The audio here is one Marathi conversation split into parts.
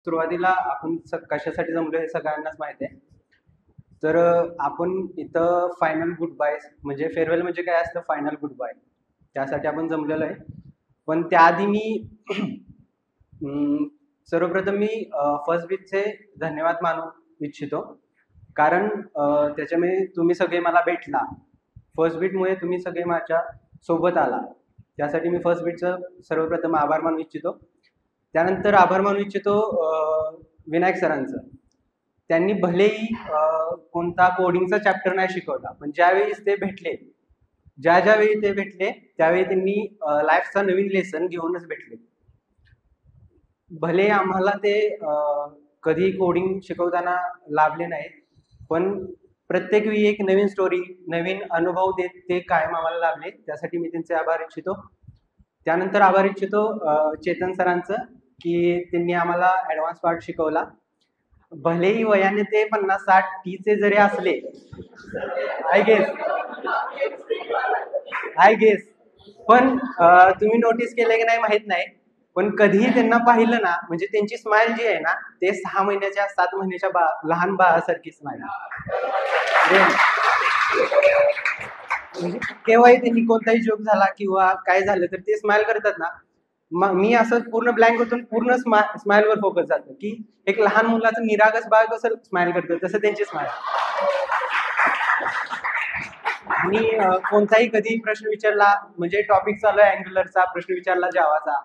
सुरुवातीला आपण कशासाठी जमलो हे सगळ्यांनाच माहिती आहे. तर आपण इथं फायनल गुड बाय म्हणजे फेअरवेल म्हणजे काय असतं, फायनल गुड बाय त्यासाठी आपण जमलेलो आहे. पण त्याआधी मी अं, सर्वप्रथम मी फर्स्ट बीटचे धन्यवाद मानू इच्छितो. कारण त्याच्यामुळे तुम्ही सगळे मला भेटला. फर्स्ट बीटमुळे तुम्ही सगळे माझ्या सोबत आला. त्यासाठी मी फर्स्ट बीटचं सर्वप्रथम आभार मानू इच्छितो. त्यानंतर आभार मानू इच्छितो विनायक सरांचं. त्यांनी भलेही कोणता कोडिंगचा चॅप्टर नाही शिकवला, पण ज्यावेळेस ते भेटले, ज्यावेळी ते भेटले त्यावेळी त्यांनी लाईफचा नवीन लेसन घेऊनच भेटले. भले आम्हाला ते कधी कोडिंग शिकवताना लाभले नाही, पण प्रत्येक वेळी एक नवीन स्टोरी, नवीन अनुभव देत ते कायम आम्हाला लाभले. त्यासाठी मी त्यांचे आभार इच्छितो. त्यानंतर आभार इच्छितो चेतन सरांचं, की त्यांनी आम्हाला ॲडव्हान्स पार्ट शिकवला. भलेही वयाने ते 50-60 जरी असले, आय गेस आय गेस पण तुम्ही नोटीस केलं की नाही माहित नाही, पण कधीही त्यांना पाहिलं ना, म्हणजे त्यांची स्माइल जी आहे ना, ते 6 महिन्याच्या 7 महिन्याच्या लहान बाळासारखी स्माइल. म्हणजे केव्हाही त्यांनी कोणताही जोक झाला किंवा काय झालं तर ते स्माइल करतात ना, मी असं पूर्ण ब्लँक होतून पूर्ण स्माइलवर फोकस जातो, की एक लहान मुलाचं निरागस बाळ कसं स्माइल करतं तसं त्यांची स्माइल. आणि कोणताही कधी प्रश्न विचारला, म्हणजे टॉपिक चालू आहे अँग्युलरचा, प्रश्न विचारला जावाचा,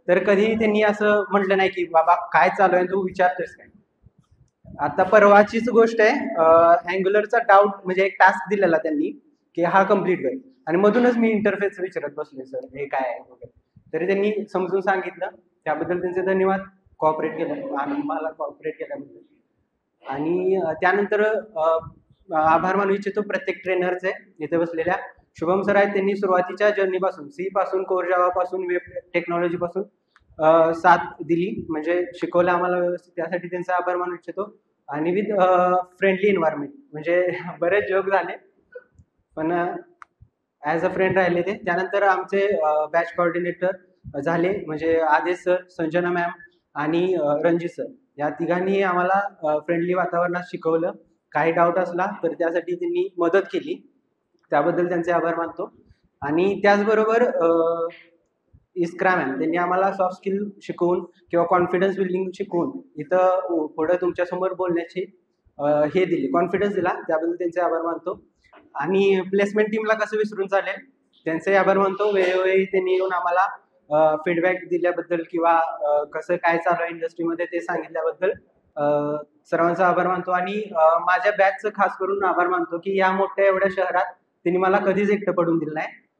तर कधीही त्यांनी असं म्हटलं नाही की बाबा काय चालू आहे तू विचारतोस काय. आता परवाचीच गोष्ट आहे, अँग्युलरचा डाऊट म्हणजे एक टास्क दिलेला त्यांनी की हा कम्प्लीट कर, आणि मधूनच मी इंटरफेस विचारत बसले, सर हे काय आहे वगैरे. तरी त्यांनी समजून सांगितलं, त्याबद्दल त्यांचे धन्यवाद. कॉपरेट केलं आणि मला कॉपरेट केल्याबद्दल. आणि त्यानंतर आभार मानू इच्छितो प्रत्येक ट्रेनरचे इथे बसलेल्या. शुभम सर आहेत, त्यांनी सुरुवातीच्या जर्नीपासून सी पासून कोर जावा पासून वेब टेक्नॉलॉजी पासून साथ दिली, म्हणजे शिकवलं आम्हाला व्यवस्थित. त्यासाठी त्यांचा आभार मानू इच्छितो. आणि विथ फ्रेंडली एन्व्हायरमेंट, म्हणजे बरेच जोक झाले पण ॲज अ फ्रेंड राहिले ते. त्यानंतर आमचे बॅच कोऑर्डिनेटर झाले, म्हणजे आदेश सर, संजना मॅम आणि रणजित सर. या तिघांनी आम्हाला फ्रेंडली वातावरणात शिकवलं. काही डाऊट असला तर त्यासाठी त्यांनी मदत केली, त्याबद्दल त्यांचे आभार मानतो. आणि त्याचबरोबर इस्क्रा मॅम, त्यांनी आम्हाला सॉफ्ट स्किल शिकवून किंवा कॉन्फिडन्स बिल्डिंग शिकवून इथं पुढं तुमच्यासमोर बोलण्याची हे दिली, कॉन्फिडन्स दिला, त्याबद्दल त्यांचे आभार मानतो. आणि प्लेसमेंट टीमला कसं विसरून चालेल, त्यांचे आभार मानतो. वेळोवेळी त्यांनी येऊन आम्हाला फीडबॅक दिल्याबद्दल किंवा कसं काय चालू आहे इंडस्ट्रीमध्ये ते सांगितल्याबद्दल सर्वांचा आभार मानतो. आणि माझ्या बॅचचं खास करून आभार मानतो, की या मोठ्या एवढ्या शहरात त्यांनी मला कधीच एकटं पडून दिलं नाही.